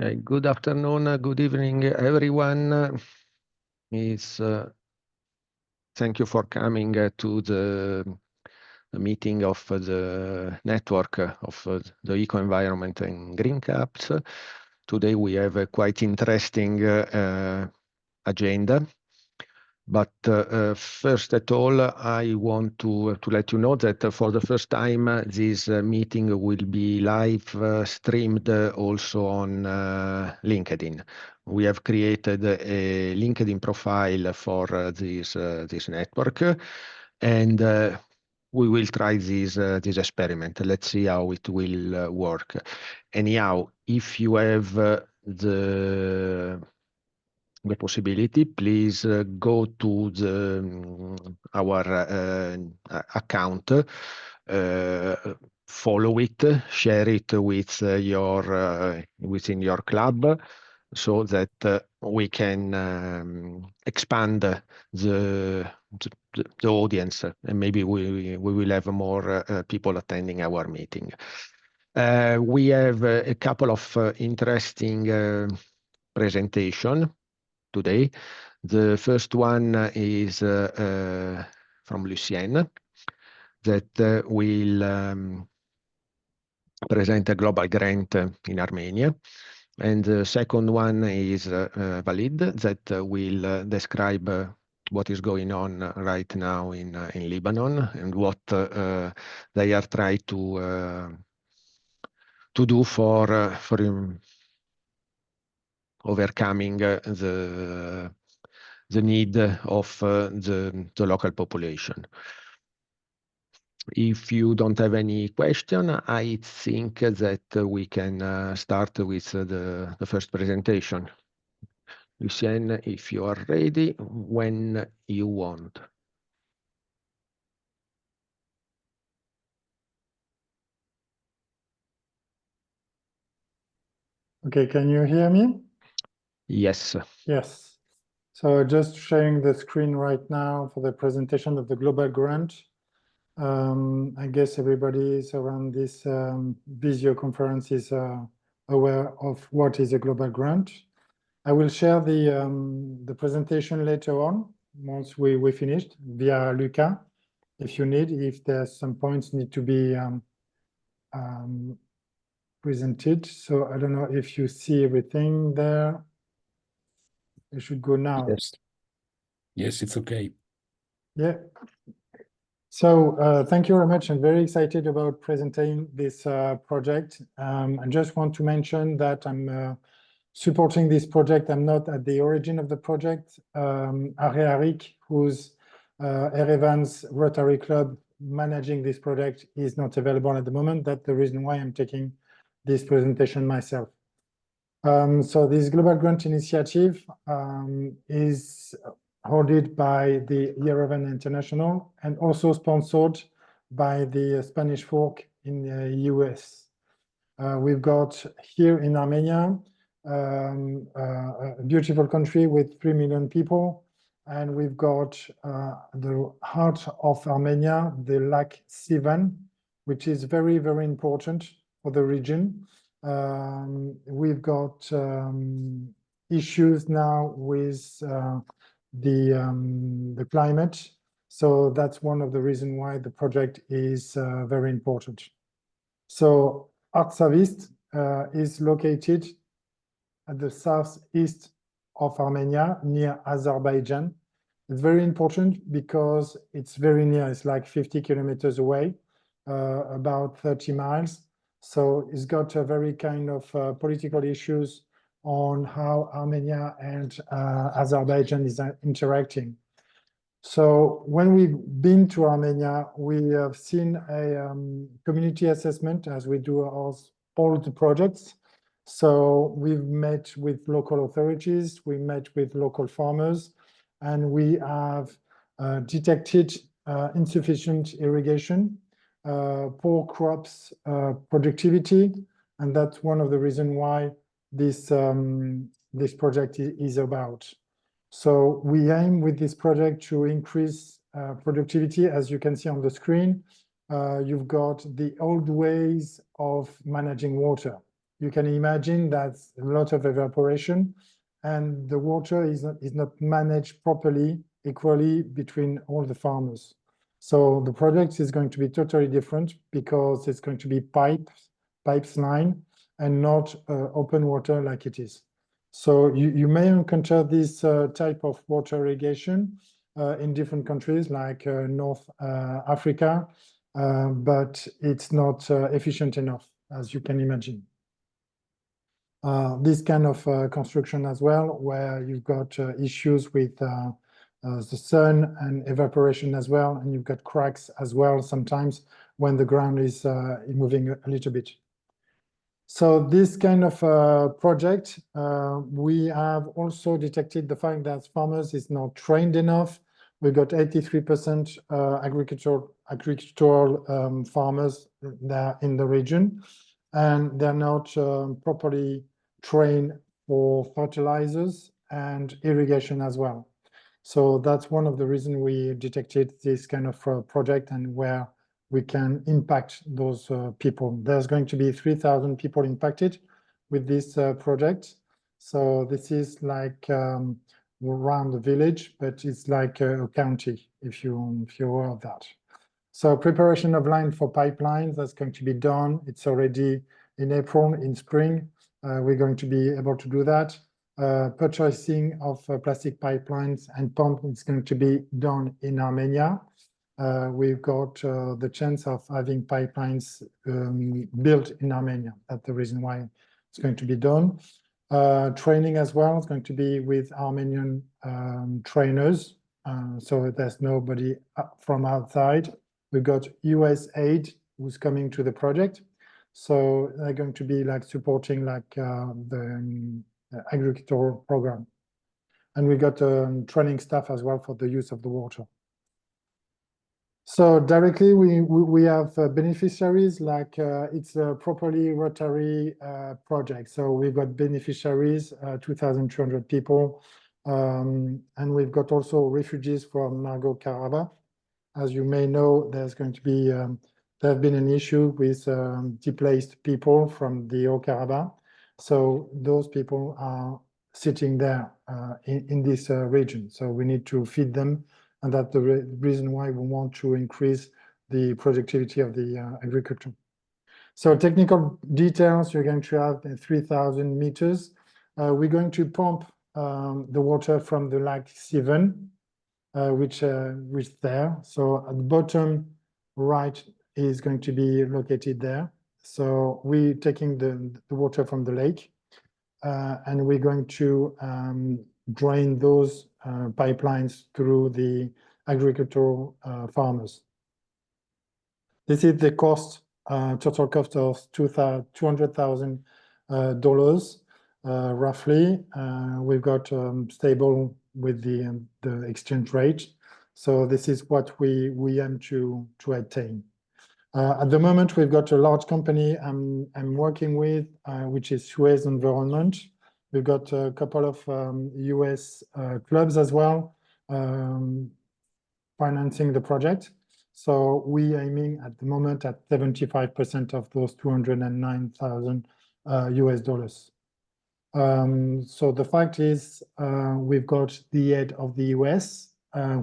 Good afternoon, good evening, everyone. Thank you for coming to the meeting of the network of the eco-environment and green caps. Today we have a quite interesting agenda. But first of all, I want to let you know that for the first time, this meeting will be live streamed also on LinkedIn. We have created a LinkedIn profile for this network, and we will try this experiment. Let's see how it will work. Anyhow, if you have the possibility, please go to our account, follow it, share it with within your club, so that we can expand the audience, and maybe we will have more people attending our meeting. We have a couple of interesting presentation today. The first one is from Lucien, that will present a global grant in Armenia. And the second one is Walid, that will describe what is going on right now in Lebanon and what they are trying to do for overcoming the need of the local population. If you don't have any question, I think that we can start with the first presentation. Lucien, if you are ready, when you want. Okay, can you hear me? Yes. Yes. So just sharing the screen right now for the presentation of the global grant. I guess everybody is around this video conference is aware of what is a global grant. I will share the presentation later on once we finished via Luca. If you need, if there's some points need to be presented. So I don't know if you see everything there. You should go now. Yes. Yes, it's okay. Yeah. So thank you very much. I'm very excited about presenting this project. I just want to mention that I'm supporting this project. I'm not at the origin of the project. Arik, who's Erevan's Rotary Club managing this project, is not available at the moment. That's the reason why I'm taking this presentation myself. So this Global Grant Initiative is hosted by the Yerevan International and also sponsored by the Spanish Fork in the US. We've got here in Armenia, a beautiful country with 3 million people. And we've got the heart of Armenia, the Lake Sivan, which is very, very important for the region. We've got issues now with the climate. So that's one of the reasons why the project is very important. So Artsavist is located at the southeast of Armenia, near Azerbaijan. It's very important because it's very near. It's like 50 kilometers away, about 30 miles. So it's got a very kind of political issues on how Armenia and Azerbaijan is interacting. So when we've been to Armenia, we have seen a community assessment as we do all the projects. So we've met with local authorities, we met with local farmers, and we have detected insufficient irrigation, poor crops productivity, and that's one of the reasons why this project is about. So we aim with this project to increase productivity. As you can see on the screen, you've got the old ways of managing water. you can imagine that's a lot of evaporation, and the water is not managed properly, equally between all the farmers. So the project is going to be totally different because it's going to be pipes line and not open water like it is. So you may encounter this type of water irrigation in different countries like North Africa, but it's not efficient enough, as you can imagine. This kind of construction as well, where you've got issues with the sun and evaporation as well, and you've got cracks as well sometimes when the ground is moving a little bit. So this kind of project, we have also detected the fact that farmers is not trained enough. We got 83% agricultural farmers there in the region, and they're not properly trained for fertilizers and irrigation as well. So that's one of the reasons we detected this kind of project and where we can impact those people. There's going to be 3,000 people impacted with this project. So this is like around the village, but it's like a county, if you're aware of that. So preparation of line for pipelines, that's going to be done. It's already in April, in spring. We're going to be able to do that. Purchasing of plastic pipelines and pump is going to be done in Armenia. We've got the chance of having pipelines built in Armenia. That's the reason why it's going to be done. Training as well is going to be with Armenian trainers. So there's nobody from outside. We've got US aid who's coming to the project. So they're going to be like supporting like the agricultural program. And we got training staff as well for the use of the water. So directly we have beneficiaries like it's a properly Rotary project. So we've got beneficiaries, 2,200 people. And we've got also refugees from Nagorno-Karabakh. As you may know, there's going to be, there have been an issue with displaced people from the Karabakh. So those people are sitting there in this region. So we need to feed them. And that's the reason why we want to increase the productivity of the agriculture. So technical details, you're going to have 3,000 meters. We're going to pump the water from the Lake Seven, which is there. So at the bottom right is going to be located there. So we're taking the water from the lake, and we're going to drain those pipelines through the agricultural farmers. This is the cost, total cost of $200,000 roughly. We've got stable with the exchange rate. So this is what we aim to attain. At the moment, we've got a large company I'm working with, which is Suez Environment. We've got a couple of US clubs as well financing the project. So we aiming at the moment at 75% of those $209,000 US dollars. So the fact is, we've got the head of the US,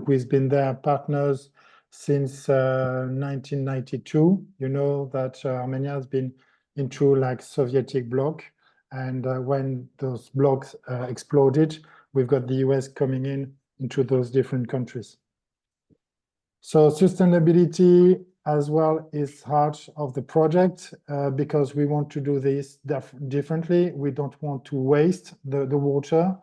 who's been their partners since 1992. You know that Armenia has been into like Sovietic bloc, and when those blocks exploded, we've got the US coming into those different countries. So sustainability as well is part of the project because we want to do this differently. We don't want to waste the water.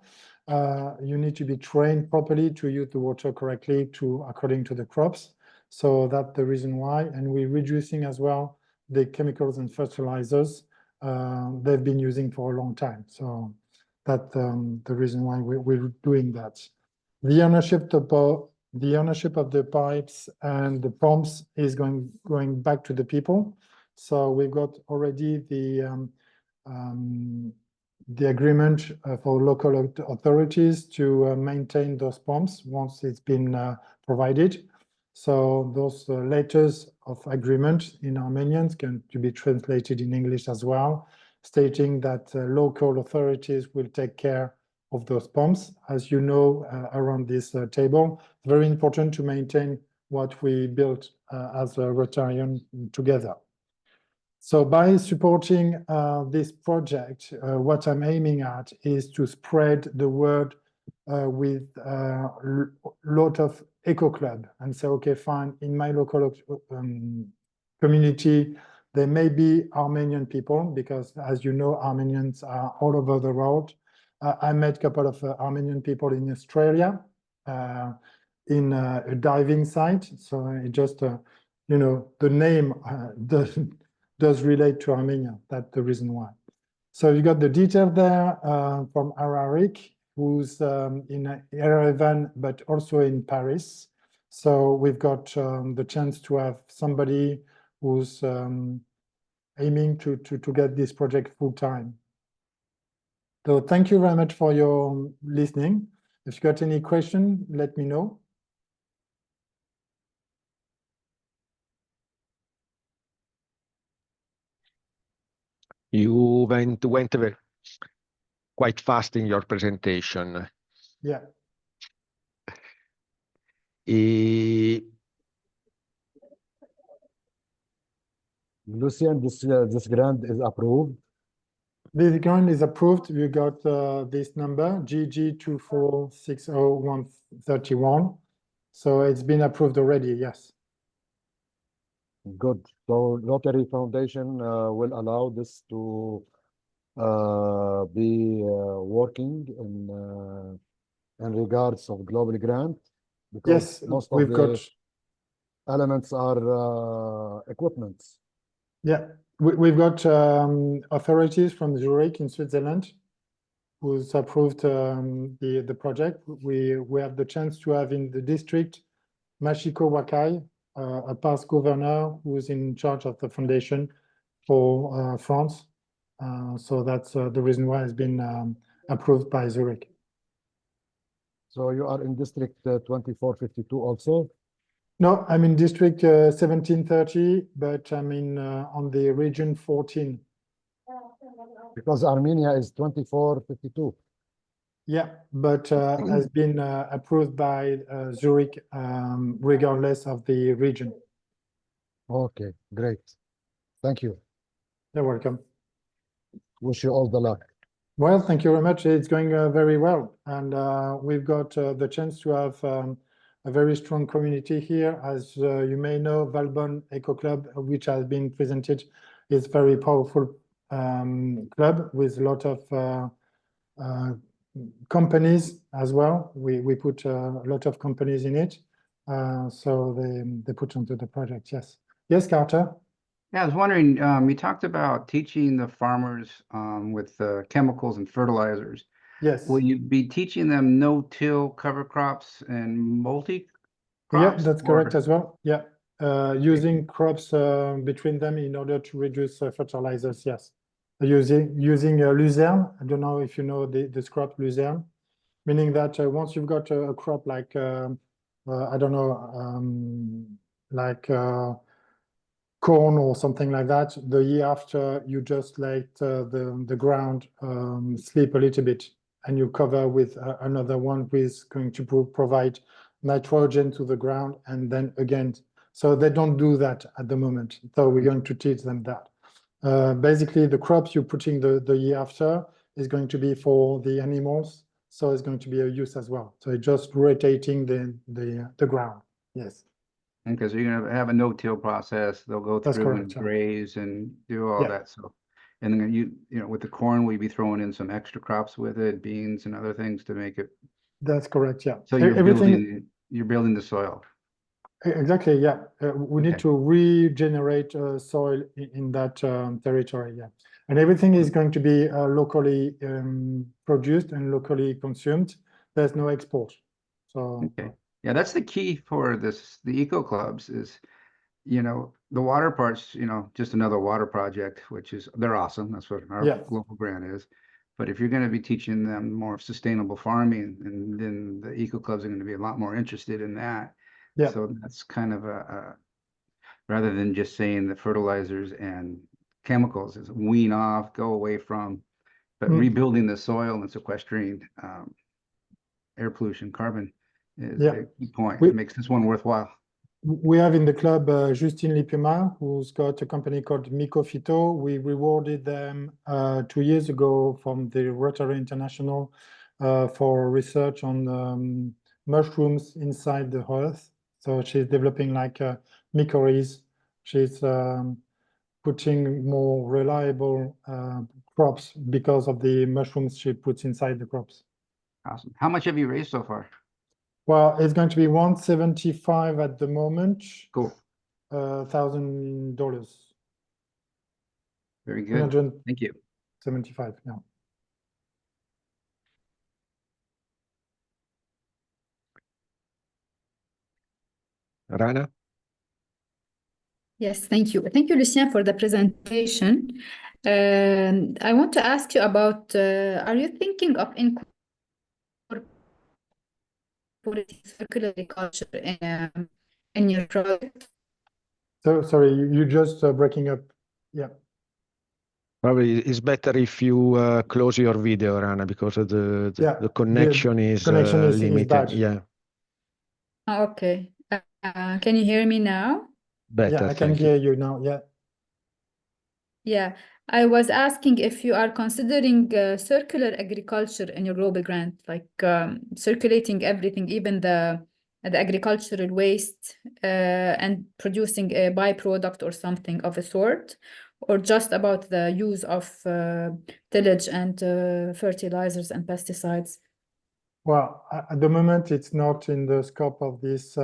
You need to be trained properly to use the water correctly according to the crops. So that's the reason why. And we're reducing as well the chemicals and fertilizers they've been using for a long time. So that's the reason why we're doing that. The ownership of the pipes and the pumps is going back to the people. So we've got already the agreement for local authorities to maintain those pumps once it's been provided. So those letters of agreement in Armenian can to be translated in English as well. stating that local authorities will take care of those pumps. As you know, around this table, it's very important to maintain what we built as a Rotarian together. So by supporting this project, what I'm aiming at is to spread the word with a lot of eco club and say, okay, fine, in my local community, there may be Armenian people, because as you know, Armenians are all over the world. I met a couple of Armenian people in Australia, in a diving site. So it just, you know, the name does relate to Armenia. That's the reason why. So you got the detail there from Ararik, who's in Yerevan, but also in Paris. So we've got the chance to have somebody who's aiming to get this project full time. So thank you very much for your listening. If you got any question, let me know. You went quite fast in your presentation. Yeah. Lucien, this grant is approved. This grant is approved. You got this number, GG2460131. So it's been approved already, yes. Good. So Rotary Foundation will allow this to be working in regards of global grant, because Yes, most of we've the got, elements are equipments. yeah, we've got authorities from Zurich in Switzerland who's approved the project. We have the chance to have in the district Mashiko Wakai, a past governor who's in charge of the foundation for France. So that's the reason why it's been approved by Zurich. So you are in district 2452 also? No, I'm in district 1730, but I'm in on the region 14. Because Armenia is 2452. Yeah, but has been approved by Zurich regardless of the region. Okay, great. Thank you. You're welcome. Wish you all the luck. Well, thank you very much. It's going very well. And we've got the chance to have a very strong community here. As you may know, Valbonne Eco Club, which has been presented, is very powerful club with a lot of companies as well. We put a lot of companies in it. So they put onto the project, yes. Yes, Carter? Yeah, I was wondering, you talked about teaching the farmers with chemicals and fertilizers. Yes. Will you be teaching them no-till cover crops and multi-crops? Yeah, that's correct as well. Yeah, using crops between them in order to reduce fertilizers, yes. Using Lucerne, I don't know if you know this crop Lucerne, meaning that once you've got a crop like, I don't know, like corn or something like that, the year after you just let the ground sleep a little bit, and you cover with another one who is going to provide nitrogen to the ground, and then again, so they don't do that at the moment. So we're going to teach them that. Basically, the crops you're putting the year after is going to be for the animals, so it's going to be a use as well. So it's just rotating the ground. Yes. Okay, so you're gonna have a no-till process. They'll go That's through correct, and yeah. graze and do all Yeah. that. So, and then you know, with the corn, will you be throwing in some extra crops with it, beans and other things to make it? That's correct, yeah. So you're Everything, building the soil. exactly, yeah. We need Okay. to regenerate soil in that territory, yeah. And everything is going to be locally produced and locally consumed. There's no export. So Okay. Yeah, that's the key for this, the eco clubs is, you know, the water part's, you know, just another water project, which is, they're awesome. That's what our Yeah. global grant is. But if you're going to be teaching them more sustainable farming, and then the eco clubs are going to be a lot more interested in that. yeah, So that's kind of rather than just saying that fertilizers and chemicals is wean off, go away from, but Mm. rebuilding the soil and sequestering air pollution, carbon is Yeah. a key point. We- It makes this one worthwhile. We have in the club Justine Lipema, who's got a company called Mycophyto. We rewarded them 2 years ago from the Rotary International for research on mushrooms inside the earth. So she's developing like mycorrhizas. She's putting more reliable crops because of the mushrooms she puts inside the crops. Awesome. How much have you raised so far? Well, it's going to be 175 at the moment. Cool. $1,000. Very good. 175, Thank you. yeah. Rana? Yes, thank you. Thank you, Lucien, for the presentation. I want to ask you about, are you thinking of incorporating circular agriculture in your project? So sorry, you just breaking up. Yeah. Probably it's better if you close your video, Rana, because of the Yeah, the connection is limited. bad. Yeah, Okay. Can you hear me now? better. Yeah, I can Thank you. hear you now. Yeah. Yeah, I was asking if you are considering circular agriculture in your global grant, like circulating everything, even the agricultural waste, and producing a byproduct or something of a sort, or just about the use of tillage and fertilizers and pesticides. Well, at the moment, it's not in the scope of this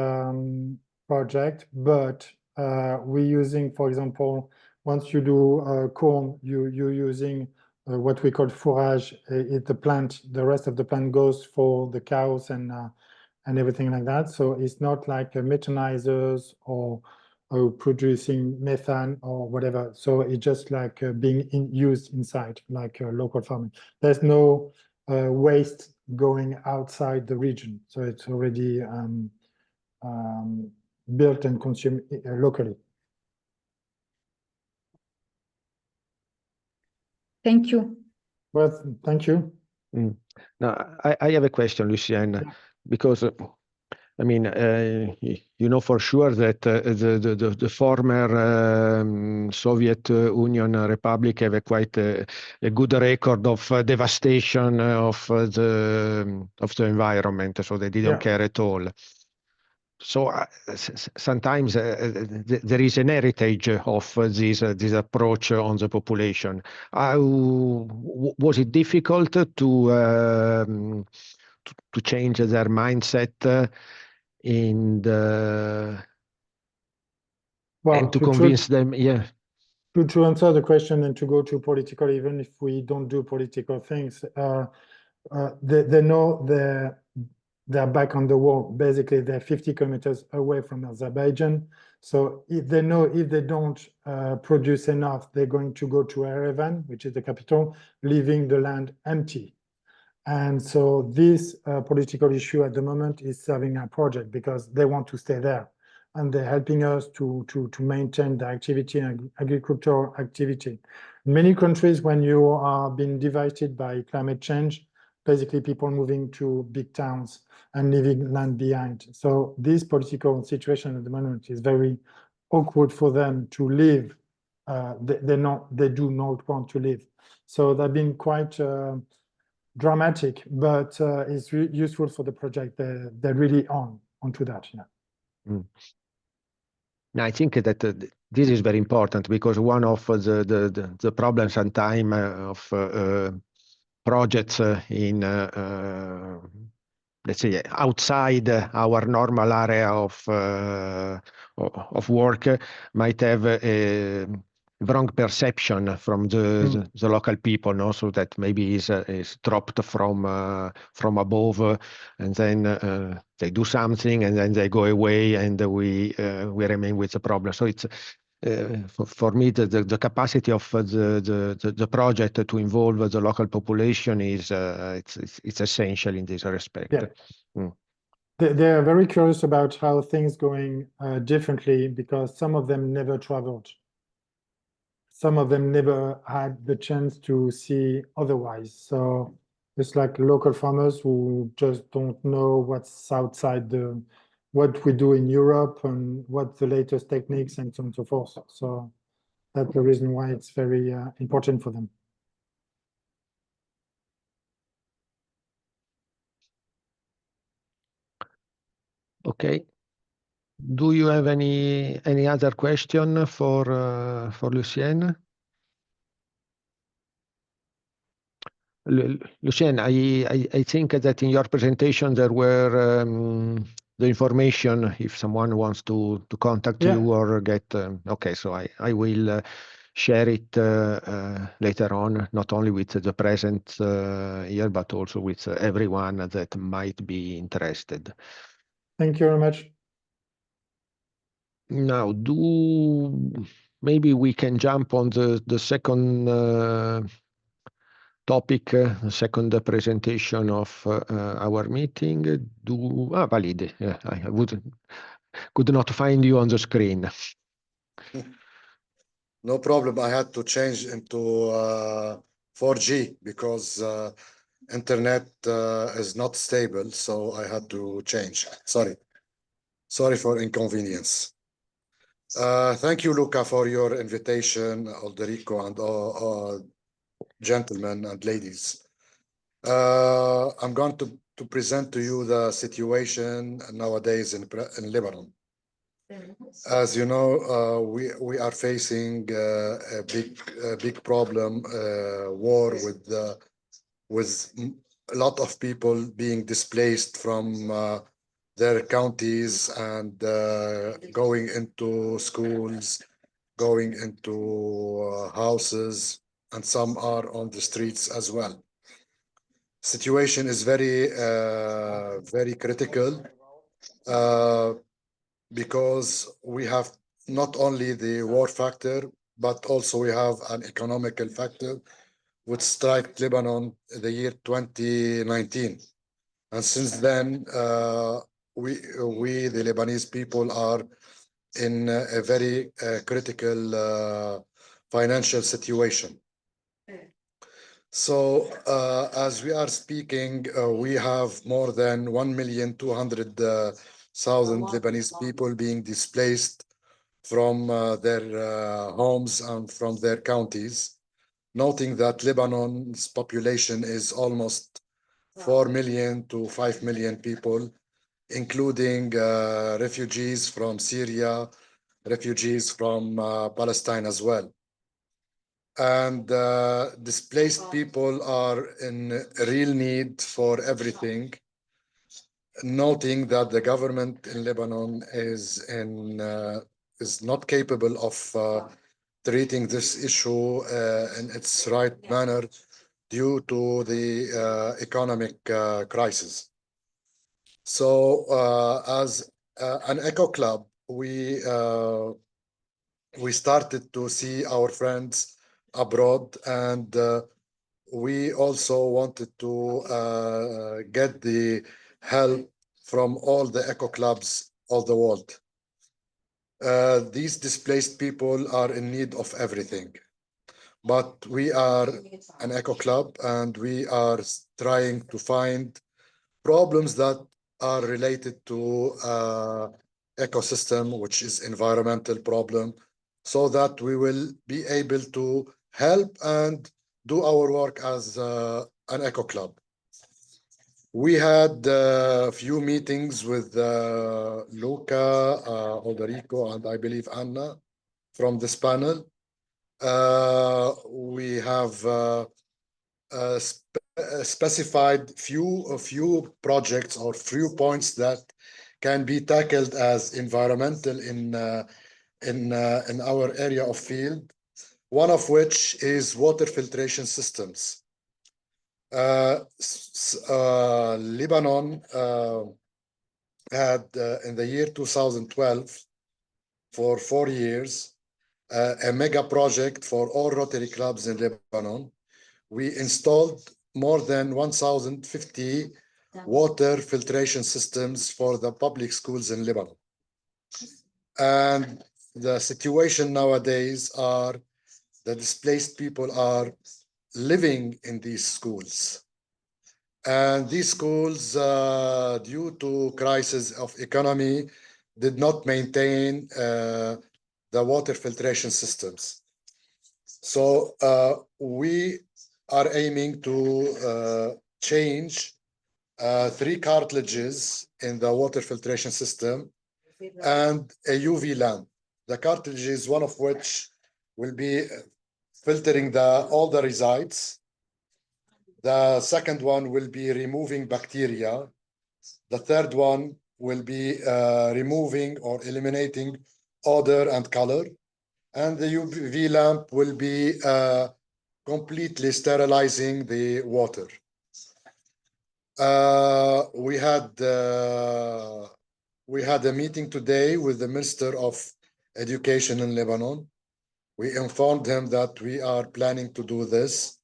project, but we're using, for example, once you do corn, you're using what we call fourage. The rest of the plant goes for the cows and everything like that. So it's not like methanizers or producing methane or whatever. So it's just like being used inside, like local farming. There's no waste going outside the region. So it's already built and consumed locally. Thank you. Well, thank you. Now, I have a question, Lucien, Yeah. because I mean, you know for sure that the former Soviet Union Republic have a quite a good record of devastation of the environment, so they didn't Yeah. care at all. So sometimes there is an heritage of this approach on the population. Was it difficult to change their mindset and to convince them? Yeah. To answer the question and to go to political, even if we don't do political things, they know they're back on the wall. Basically, they're 50 kilometers away from Azerbaijan. So if they know if they don't produce enough, they're going to go to Yerevan, which is the capital, leaving the land empty. And so this political issue at the moment is serving our project because they want to stay there. And they're helping us to maintain the activity and agricultural activity. In many countries, when you are being divided by climate change, basically people moving to big towns and leaving land behind. So this political situation at the moment is very awkward for them to live. They do not want to live. So they've been quite dramatic, but it's useful for the project. They're really onto that. Yeah. Mm. Now, I think that this is very important because one of the problems sometimes of projects in let's say outside our normal area of work might have a wrong perception from the local people, no? So that maybe is dropped from above, and then they do something, and then they go away, and we remain with the problem. So it's for me the capacity of the project to involve the local population is it's essential in this respect. Yeah. Mm. They're very curious about how things going differently because some of them never traveled. some of them never had the chance to see otherwise. So it's like local farmers who just don't know what's outside what we do in Europe and what the latest techniques and so on and so forth. So that's the reason why it's very important for them. Okay. Do you have any other question for Lucien? Lucien, I think that in your presentation there were the information if someone wants to contact you or get. Okay, so I will share it later on, not only with the present here, but also with everyone that might be interested. Thank you very much. Now, maybe we can jump on the second topic, the second presentation of our meeting. Walid, I could not find you on the screen. No problem. I had to change into 4G because internet is not stable, so I had to change. Sorry for inconvenience. Thank you, Luca, for your invitation, Alderico, and all gentlemen and ladies. I'm going to present to you the situation nowadays in Lebanon. As you know, we are facing a big problem, war with a lot of people being displaced from their counties and going into schools, going into houses, and some are on the streets as well. Situation is very critical because we have not only the war factor, but also we have an economical factor which struck Lebanon in the year 2019. And since then, we, the Lebanese people, are in a very critical financial situation. So as we are speaking, we have more than 1,200,000 Lebanese people being displaced from their homes and from their counties, noting that Lebanon's population is almost 4 million to 5 million people, including refugees from Syria, refugees from Palestine as well. And displaced people are in real need for everything, noting that the government in Lebanon is not capable of treating this issue in its right manner due to the economic crisis. So as an eco club, we started to see our friends abroad, and we also wanted to get the help from all the eco clubs of the world. These displaced people are in need of everything, but we are an eco club and we are trying to find problems that are related to ecosystem, which is environmental problem, so that we will be able to help and do our work as an eco club. We had a few meetings with Luca, Alderico, and I believe Anna from this panel. We have specified a few projects or few points that can be tackled as environmental in our area of field, one of which is water filtration systems. Lebanon had in the year 2012, for 4 years, a mega project for all Rotary clubs in Lebanon. We installed more than 1,050 water filtration systems for the public schools in Lebanon. And the situation nowadays are the displaced people are living in these schools. And these schools, due to crisis of economy, did not maintain the water filtration systems. So we are aiming to change 3 cartridges in the water filtration system and a UV lamp. The cartridges, one of which will be filtering all the resides. The second one will be removing bacteria. The third one will be removing or eliminating odor and color. And the UV lamp will be completely sterilizing the water. We had a meeting today with the Minister of Education in Lebanon. We informed him that we are planning to do this.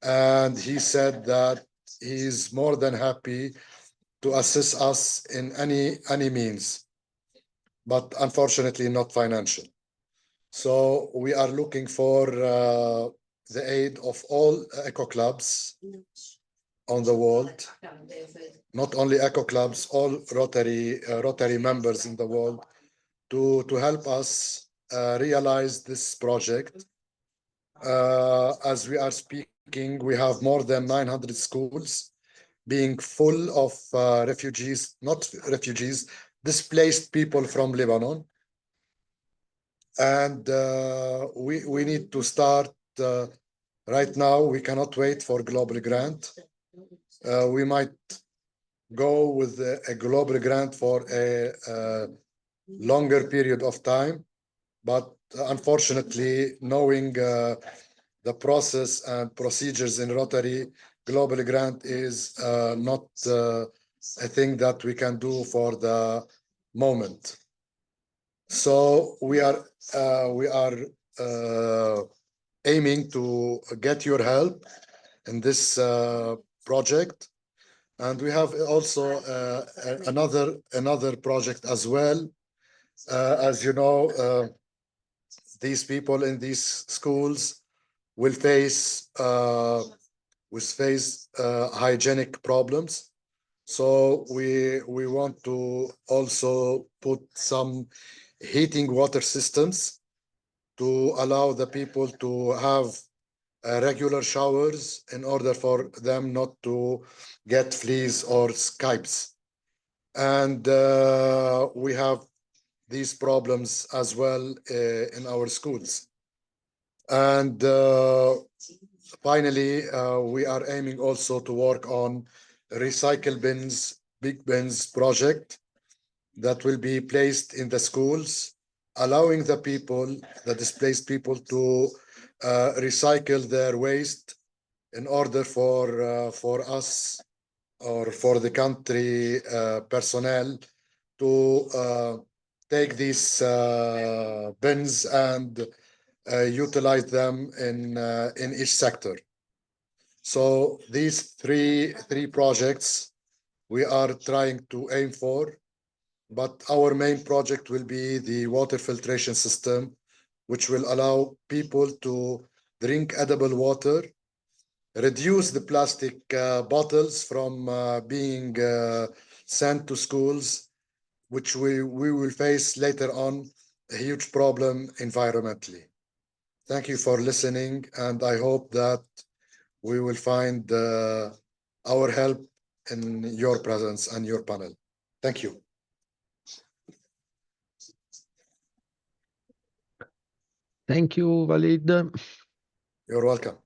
And he said that he's more than happy to assist us in any means, but unfortunately not financial. So we are looking for the aid of all eco clubs on the world, not only eco clubs, all Rotary members in the world, to help us realize this project. As we are speaking, we have more than 900 schools being full of refugees, not refugees, displaced people from Lebanon. And we need to start right now. We cannot wait for global grant. We might go with a global grant for a longer period of time, but unfortunately, knowing the process and procedures in Rotary, global grant is not a thing that we can do for the moment. So we are aiming to get your help in this project, and we have also another project as well. As you know, these people in these schools will face hygienic problems. So we want to also put some heating water systems to allow the people to have regular showers in order for them not to get fleas or scabs. And we have these problems as well in our schools. And finally, we are aiming also to work on recycle bins, big bins project that will be placed in the schools, allowing the people, the displaced people, to recycle their waste in order for us or for the country personnel to take these bins and utilize them in each sector. So these three projects we are trying to aim for, but our main project will be the water filtration system, which will allow people to drink edible water, reduce the plastic bottles from being sent to schools, which we will face later on a huge problem environmentally. Thank you for listening, and I hope that we will find our help in your presence and your panel. Thank you. Thank you, Walid. You're welcome.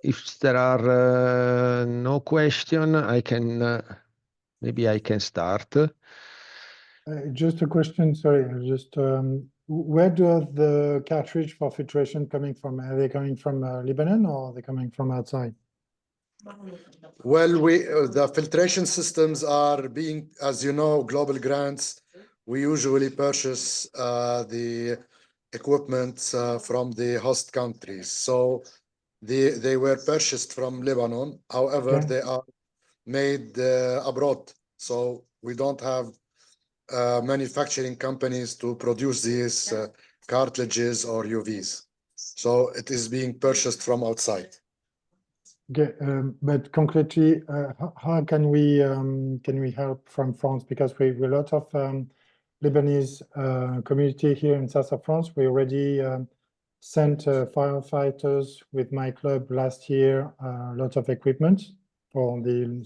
If there are no questions, maybe I can start. Just a question, sorry, just where do the cartridge for filtration coming from? Are they coming from Lebanon, or are they coming from outside? Well, the filtration systems are being, as you know, global grants. We usually purchase the equipment from the host countries. So they were purchased from Lebanon. However, Okay. they are made abroad. So we don't have manufacturing companies to produce these cartridges or UVs. So it is being purchased from outside. Okay, but concretely, how can we help from France? Because we a lot of Lebanese community here in south of France. We already sent firefighters with my club last year, a lot of equipment for the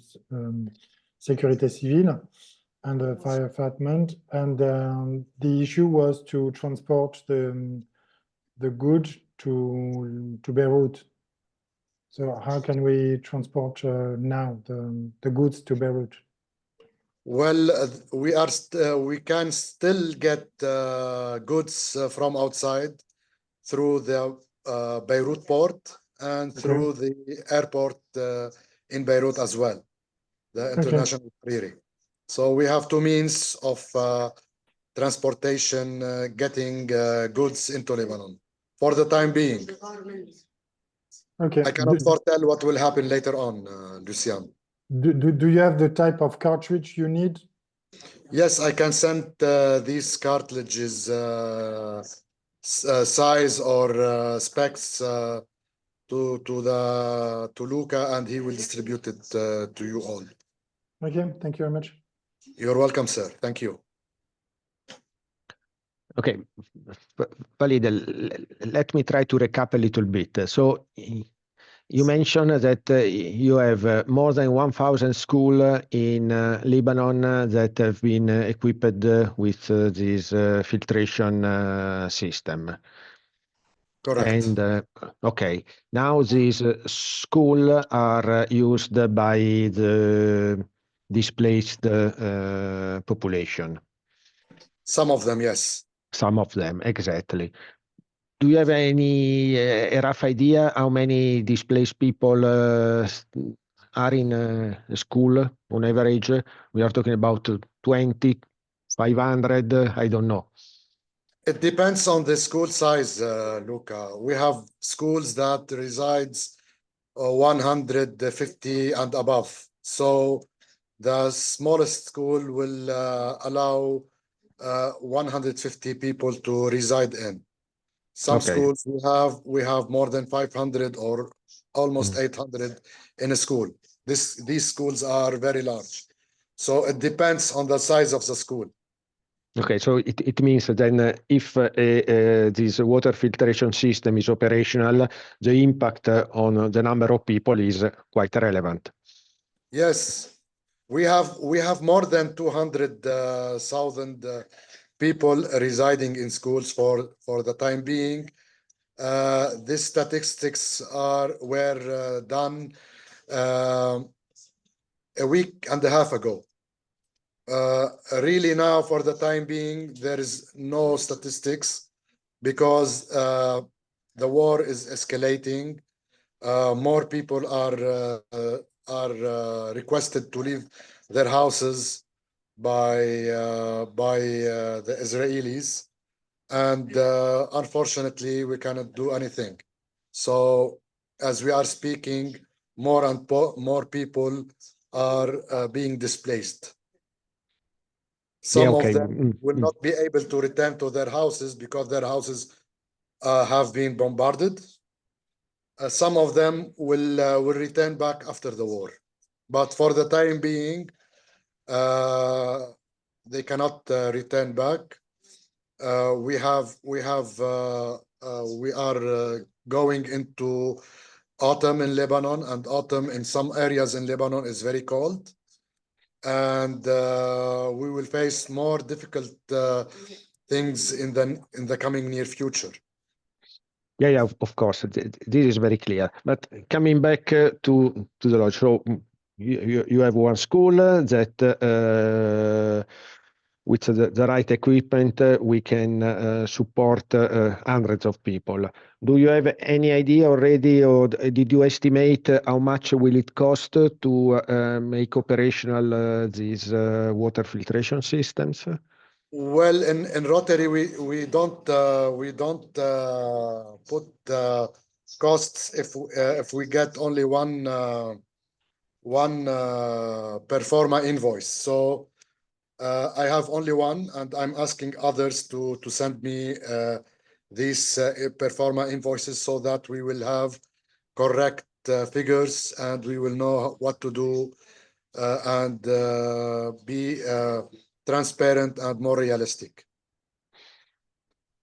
sécurité civile and firefighting. And the issue was to transport the goods to Beirut. So how can we transport now the goods to Beirut? Well, we can still get goods from outside through the Beirut port and through the airport in Beirut as well, the international ferry. So we have two means of transportation getting goods into Lebanon for the time being. Okay. I cannot foretell what will happen later on, Lucien. Do you have the type of cartridge you need? Yes, I can send these cartridges size or specs to Luca, and he will distribute it to you all. Okay, thank you very much. You're welcome, sir. Thank you. Okay, Walid, let me try to recap a little bit. So you mentioned that you have more than 1,000 schools in Lebanon that have been equipped with this filtration system. Correct. And okay, now these schools are used by the displaced population. Some of them, yes. Some of them, exactly. Do you have any a rough idea how many displaced people are in a school on average? We are talking about 20, 500, I don't know. It depends on the school size, Luca. We have schools that resides 150 and above. So the smallest school will allow 150 people to reside in. Some schools we have more than 500 or almost 800 in a school. These schools are very large. So it depends on the size of the school. Okay, so it means then if this water filtration system is operational, the impact on the number of people is quite relevant. Yes, we have more than 200,000 people residing in schools for the time being. These statistics were done a week and a half ago. Really now, for the time being, there is no statistics because the war is escalating. More people are requested to leave their houses by the Israelis, and unfortunately, we cannot do anything. So, as we are speaking, more and more people are being displaced. Some of them will not be able to return to their houses because their houses have been bombarded. Some of them will return back after the war, but for the time being, they cannot return back. We are going into autumn in Lebanon, and autumn in some areas in Lebanon is very cold. And we will face more difficult things in the coming near future. Yeah, of course, this is very clear. But coming back to the lodge, so you have one school that with the right equipment we can support hundreds of people. Do you have any idea already, or did you estimate how much will it cost to make operational these water filtration systems? Well, in Rotary, we don't put costs if we get only one performa invoice. So I have only one, and I'm asking others to send me these performa invoices so that we will have correct figures and we will know what to do and be transparent and more realistic.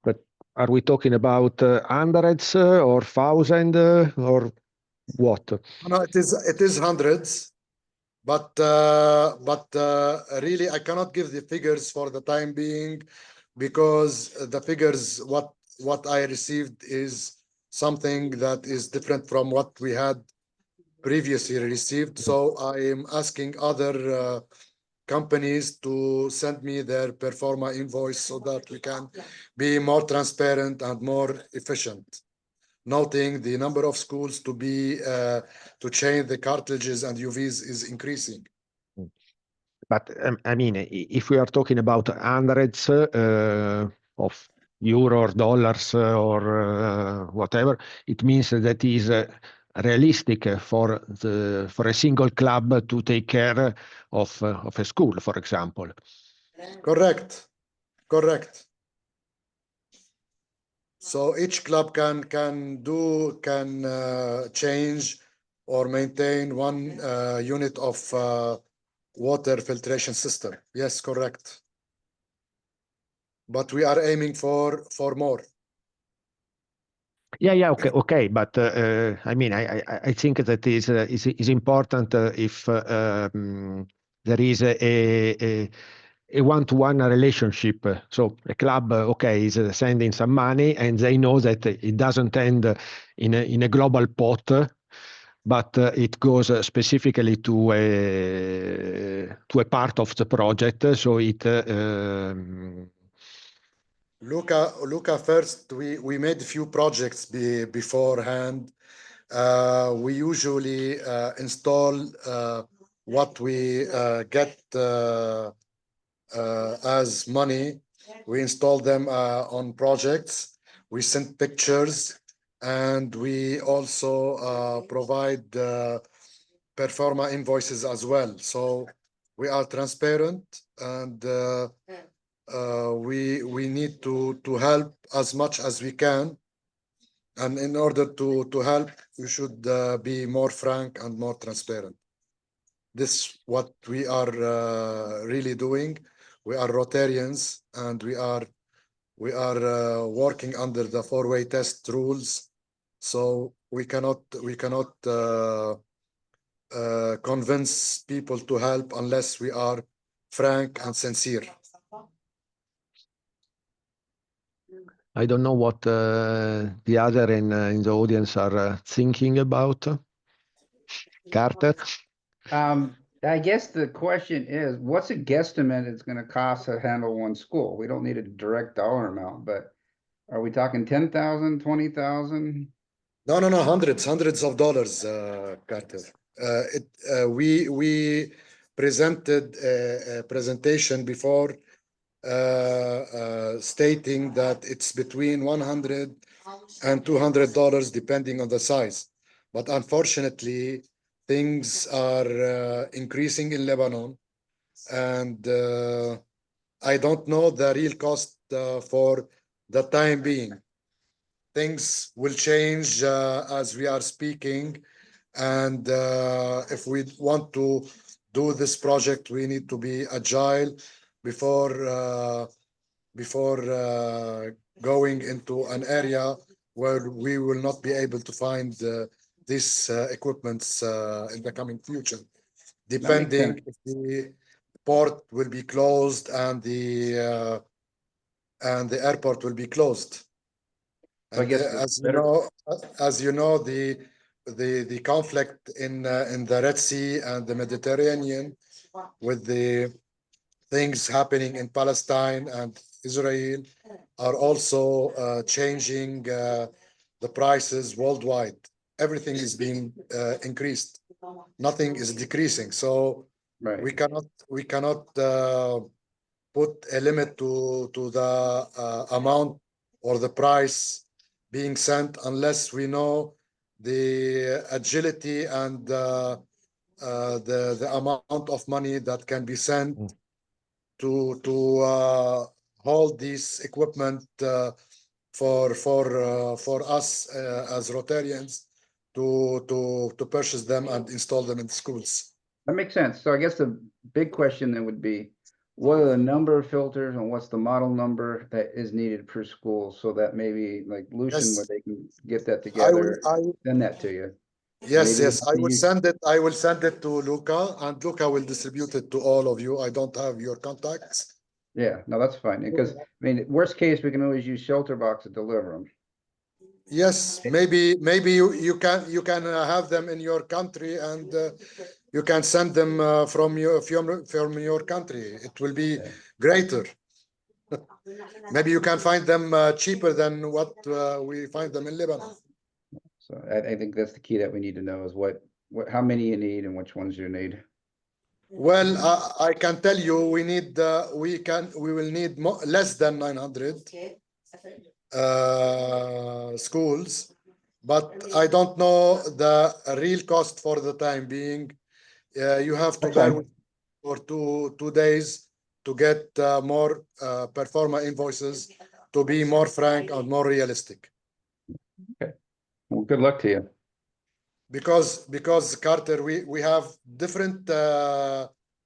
But are we talking about hundreds or thousand or what? No, it is hundreds, but really I cannot give the figures for the time being because the figures what I received is something that is different from what we had previously received. So I am asking other companies to send me their performa invoice so that we can be more transparent and more efficient. Noting the number of schools to be to change the cartridges and UVs is increasing. But I mean, if we are talking about hundreds of euro or dollars or whatever, it means that is realistic for a single club to take care of a school, for example. Correct. So each club can change or maintain one unit of water filtration system. Yes, correct. But we are aiming for more. Yeah, okay. But I mean, I think that is important if there is a one-to-one relationship. So a club, okay, is sending some money, and they know that it doesn't end in a global pot, but it goes specifically to a part of the project. So it. Luca, first we made a few projects beforehand. We usually install what we get as money. We install them on projects. We send pictures, and we also provide performa invoices as well. So we are transparent, and we need to help as much as we can. And in order to help, we should be more frank and more transparent. This is what we are really doing. We are Rotarians, and we are working under the four-way test rules. So we cannot convince people to help unless we are frank and sincere. I don't know what the other in the audience are thinking about. Carter? I guess the question is, what's a guesstimate it's going to cost to handle one school? We don't need a direct dollar amount, but are we talking 10,000, 20,000? No, hundreds of dollars, Carter. We presented a presentation before stating that it's between $100 and $200 depending on the size. But unfortunately, things are increasing in Lebanon, and I don't know the real cost for the time being. Things will change as we are speaking, and if we want to do this project, we need to be agile before going into an area where we will not be able to find these equipments in the coming future, depending if the port will be closed and the airport will be closed. I guess as you know, the conflict in the Red Sea and the Mediterranean, with the things happening in Palestine and Israel, are also changing the prices worldwide. Everything is being increased. Nothing is decreasing. So right. we cannot put a limit to the amount or the price being sent unless we know the agility and the amount of money that can be sent Mm. to hold this equipment for us as Rotarians to purchase them and install them in schools. That makes sense. So I guess the big question then would be, what are the number of filters and what's the model number that is needed per school? So that maybe like Lucien, Yes. where they can get that I will, together, send that to you. yes, Maybe yes, I will you- send it. I will send it to Luca, and Luca will distribute it to all of you. I don't have your contacts. Yeah, no, that's fine. Because, I mean, worst case, we can always use Shelter Box to deliver them. Yes, maybe you can have them in your country, and you can send them from your country. It will be greater. Maybe you can find them cheaper than what we find them in Lebanon. So I think that's the key that we need to know is how many you need and which ones you need. Well, I can tell you we will need less than 900 schools, but I don't know the real cost for the time being. You have to bear with for two days to get more performa invoices to be more frank and more realistic. Well, good luck to you. Because Carter, we have different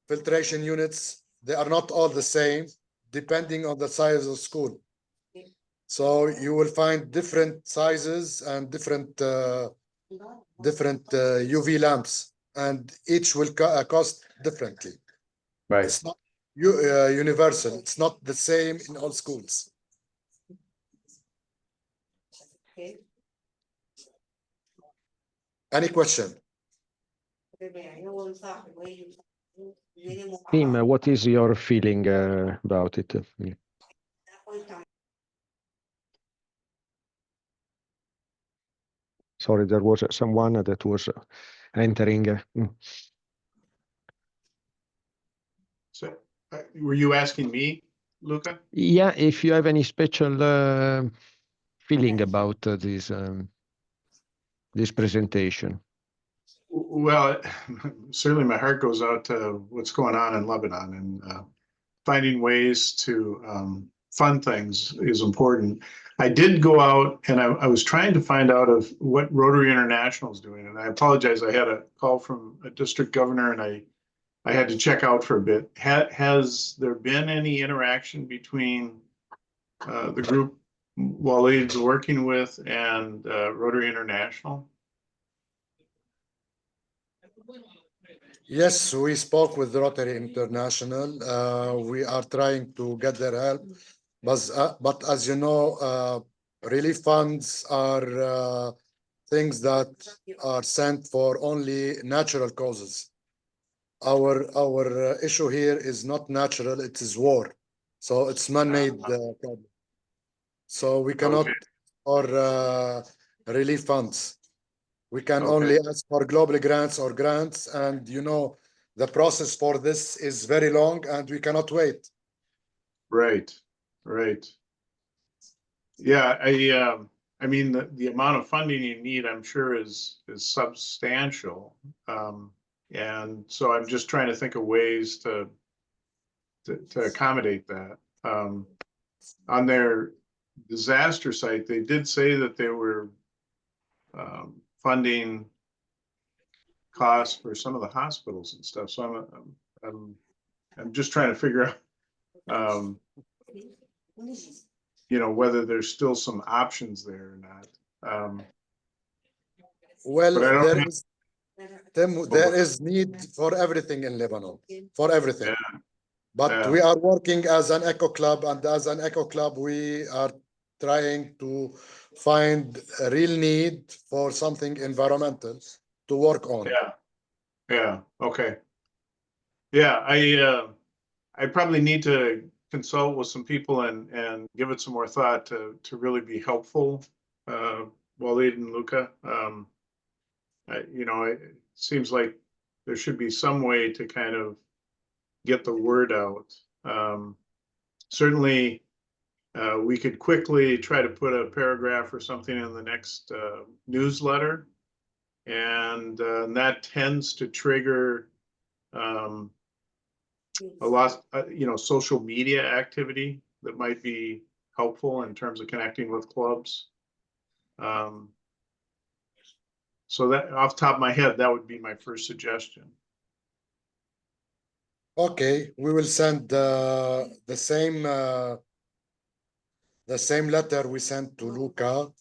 filtration units. They are not all the same, depending on the size of school. So you will find different sizes and different UV lamps, and each will cost differently. Right. It's not universal. It's not the same in all schools. Any question? Tim, what is your feeling about it? Sorry, there was someone that was entering. So, were you asking me, Luca? Yeah, if you have any special feeling about this presentation. Well, certainly my heart goes out to what's going on in Lebanon, and finding ways to fund things is important. I did go out and I was trying to find out of what Rotary International is doing, and I apologize. I had a call from a district governor, and I had to check out for a bit. Has there been any interaction between the group Walid's working with and Rotary International? Yes, we spoke with Rotary International. We are trying to get their help, but as you know, relief funds are things that are sent for only natural causes. Our issue here is not natural; it is war, so it's man-made problem. So we cannot or relief funds. We can only ask for global grants or grants, and you know, the process for this is very long, and we cannot wait. Right, right. Yeah, I mean, the amount of funding you need, I'm sure, is substantial. And so I'm just trying to think of ways to accommodate that. On their disaster site, they did say that they were funding costs for some of the hospitals and stuff. So I'm just trying to figure out, you know, whether there's still some options there or not. Well, But I don't there is need for everything in Lebanon, for everything. Yeah. But Yeah. we are working as an eco club, and as an eco club, we are trying to find a real need for something environmental to work on. Yeah. Yeah. Okay. Yeah. I probably need to consult with some people and give it some more thought to really be helpful, Walid and Luca. You know, it seems like there should be some way to kind of get the word out. Certainly, we could quickly try to put a paragraph or something in the next newsletter And that tends to trigger a lot, social media activity that might be helpful in terms of connecting with clubs. So that, off the top of my head, that would be my first suggestion. Okay, we will send the same letter we sent to Luca.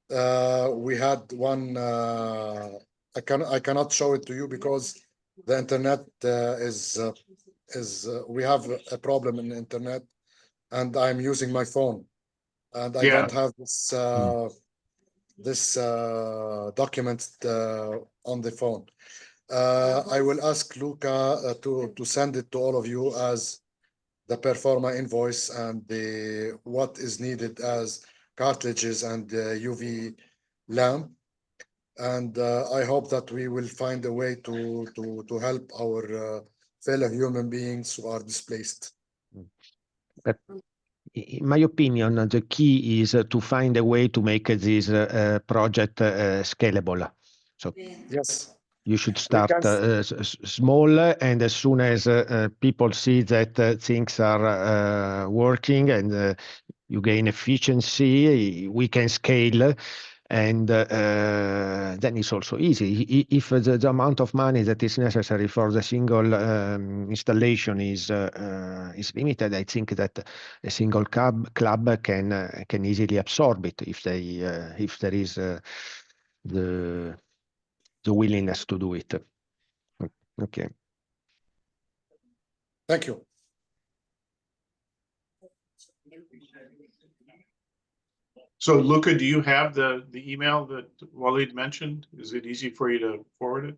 We had one. I cannot show it to you because the internet is we have a problem in the internet, and I'm using my phone, and I don't have this document on the phone. I will ask Luca to send it to all of you as the performa invoice and the what is needed as cartridges and UV lamp. And I hope that we will find a way to help our fellow human beings who are displaced. But in my opinion, the key is to find a way to make this project scalable. So yes, you should start small, and as soon as people see that things are working and you gain efficiency, we can scale. And then it's also easy. If the amount of money that is necessary for the single installation is limited, I think that a single club can easily absorb it if there is the willingness to do it. Okay. Thank you. So Luca, do you have the email that Walid mentioned? Is it easy for you to forward it?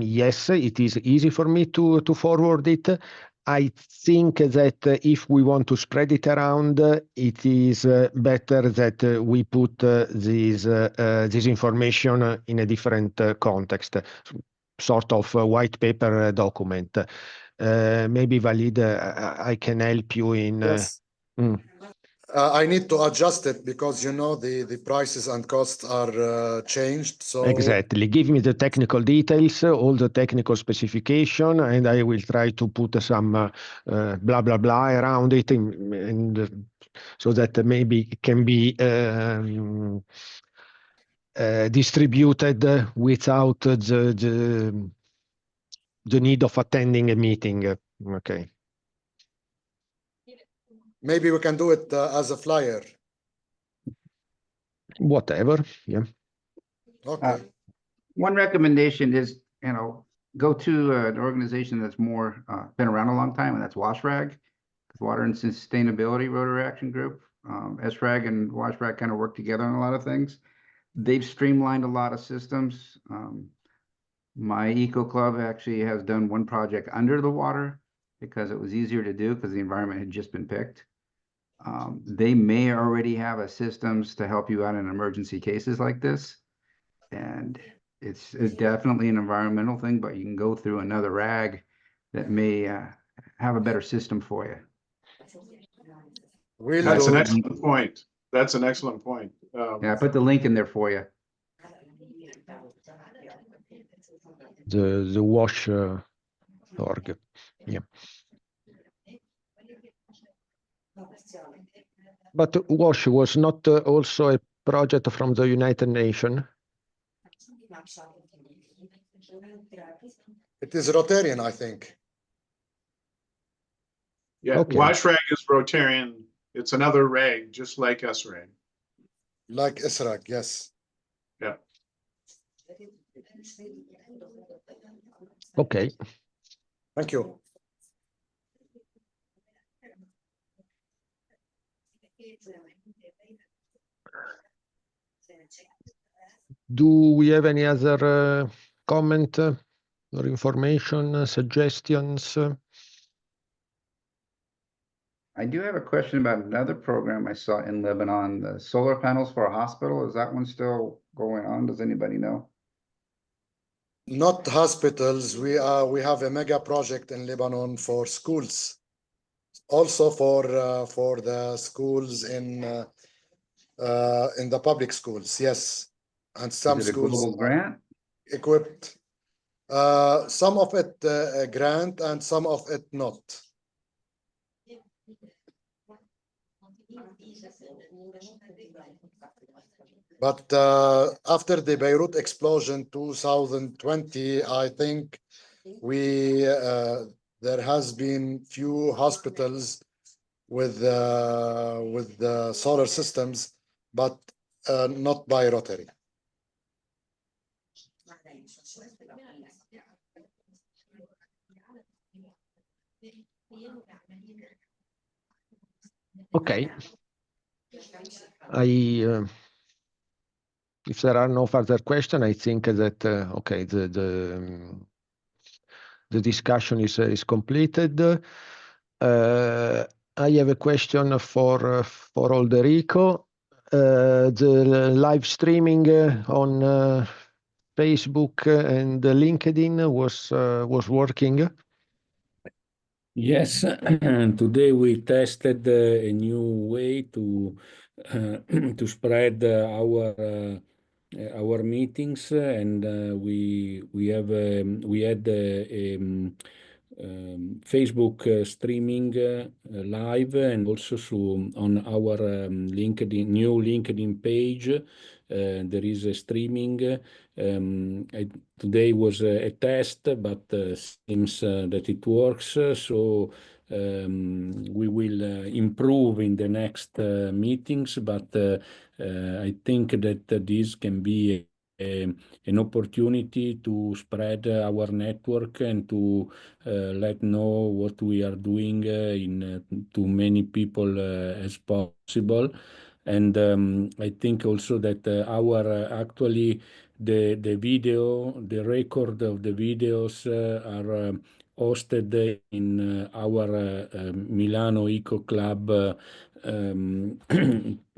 Yes, it is easy for me to forward it. I think that if we want to spread it around, it is better that we put this information in a different context, sort of a white paper document. Maybe Walid, I can help you in. Yes. I need to adjust it because the prices and costs are changed. So exactly, give me the technical details, all the technical specification, and I will try to put some blah blah blah around it, and so that maybe it can be distributed without the need of attending a meeting. Okay. maybe we can do it as a flyer. Whatever. Yeah. Okay. One recommendation is, go to an organization that's more been around a long time, and that's WashRag, Water and Sustainability Rotary Action Group. SRAG and WashRag kind of work together on a lot of things. They've streamlined a lot of systems. My Eco Club actually has done one project under the water because it was easier to do because the environment had just been picked. They may already have a systems to help you out in emergency cases like this. And it's definitely an environmental thing, but you can go through another rag that may have a better system for you. That's an excellent point. That's an excellent point. Yeah, I put the link in there for you. The wash org. Yeah. But WASH was not also a project from the United Nations? It is Rotarian, I think. Yeah, Okay. WashRag is Rotarian. It's another rag, just like SRAG. Like SRAG, yes. Yeah. Okay. Thank you. Do we have any other comment or information, suggestions? I do have a question about another program I saw in Lebanon, the solar panels for a hospital. Is that one still going on? Does anybody know? Not hospitals. We have a mega project in Lebanon for schools. Also for the schools in the public schools. Yes. and some Is it a schools global are grant? equipped. Some of it a grant and some of it not. But after the Beirut explosion 2020, I think there has been few hospitals with the solar systems, but not by Rotary. Okay. If there are no further questions, I think that okay, the discussion is completed. I have a question for Alderico. The live streaming on Facebook and LinkedIn was working. Yes, today we tested a new way to to spread our meetings, and we had Facebook streaming live, and also on our new LinkedIn page. There is a streaming. Today was a test, but seems that it works. So we will improve in the next meetings, but I think that this can be an opportunity to spread our network and to let know what we are doing to many people as possible. And I think also that actually the record of the videos are hosted in our Milano Eco Club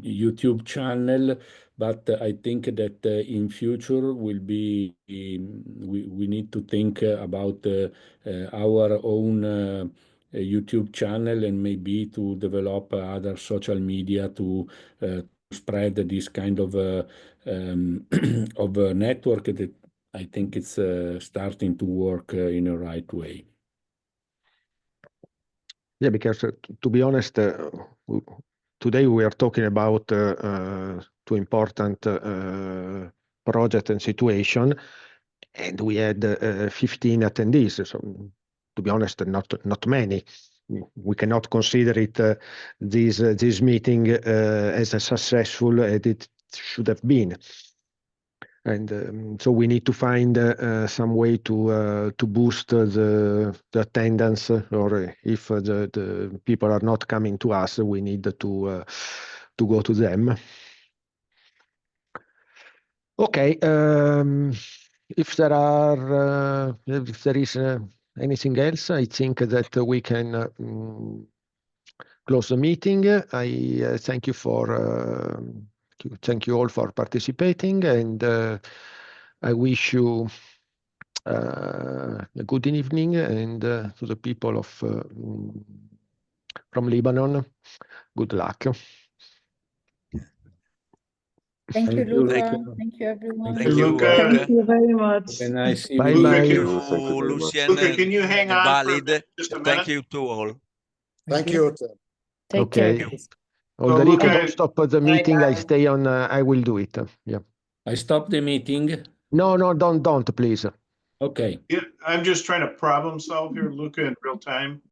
YouTube channel. But I think that in future we need to think about our own YouTube channel, and maybe to develop other social media to spread this kind of of network that I think it's starting to work in a right way. Yeah, because to be honest, today we are talking about two important project and situation, and we had 15 attendees. So to be honest, not many. We cannot consider it this meeting as successful as it should have been. And so we need to find some way to boost the attendance, or if the people are not coming to us, we need to go to them. Okay. If there is anything else, I think that we can close the meeting. I thank you all for participating, and I wish you a good evening, and to the people from Lebanon, good luck. Thank you, Luca. Luca. Thank you, everyone. Thank you, Luca. Thank you very much. Have a nice Bye evening. bye. Thank you, Thank you very much. Lucien Luca, can you hang and on for Walid. just a Thank minute? you to all. Thank you. Take Okay. care. Alderico, Luca- don't stop the meeting. I Bye-bye. stay on. I will do it. Yeah. I stop the meeting. No, don't, please. Okay. I'm just trying to problem solve here, Luca, in real time.